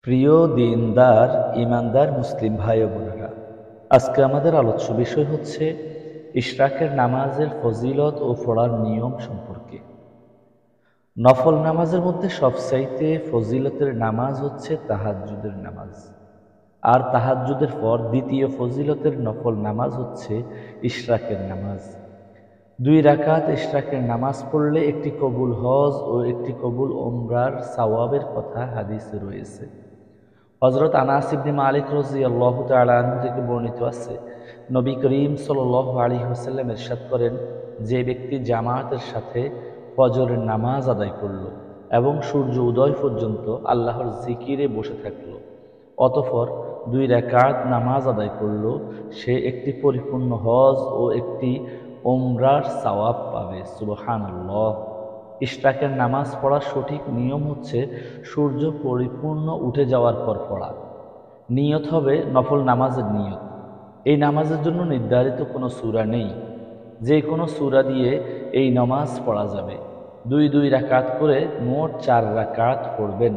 প্রিয় দিনদার ইমানদার মুসলিম ভাই ও বোনেরা, আজকে আমাদের আলোচ্য বিষয় হচ্ছে ইশরাকের নামাজের ফজিলত ও পড়ার নিয়ম সম্পর্কে। নফল নামাজের মধ্যে সবচাইতে ফজিলতের নামাজ হচ্ছে তাহাজ্জুদের নামাজ। আর তাহাজ্জুদের পর দ্বিতীয় ফজিলতের নফল নামাজ হচ্ছে ইশরাকের নামাজ। 2 রাকাত ইশরাকের নামাজ পড়লে একটি কবুল হজ ও একটি কবুল ওমরার সওয়াবের কথা হাদিসে রয়েছে। হযরত আনাস ইবনে মালিক রাদিয়াল্লাহু তাআলা আনহু থেকে বর্ণিত আছে, নবী করিম সাল্লাল্লাহু আলাইহি ওয়াসাল্লাম ইরশাদ করেন, যে ব্যক্তি জামাতের সাথে ফজরের নামাজ আদায় করল এবং সূর্য উদয় পর্যন্ত আল্লাহর জিকিরে বসে থাকল, অতঃপর 2 রাকাত নামাজ আদায় করল, সে একটি পরিপূর্ণ হজ ও একটি ওমরার সওয়াব পাবে। সুবহানাল্লাহ। ইশরাকের নামাজ পড়ার সঠিক নিয়ম হচ্ছে সূর্য পরিপূর্ণ উঠে যাওয়ার পর পড়া। নিয়ত হবে নফল নামাজের নিয়ত। এই নামাজের জন্য নির্ধারিত কোনো সূরা নেই, যে কোনো সূরা দিয়ে এই নামাজ পড়া যাবে। 2 রাকাত করে মোট 4 রাকাত পড়বেন।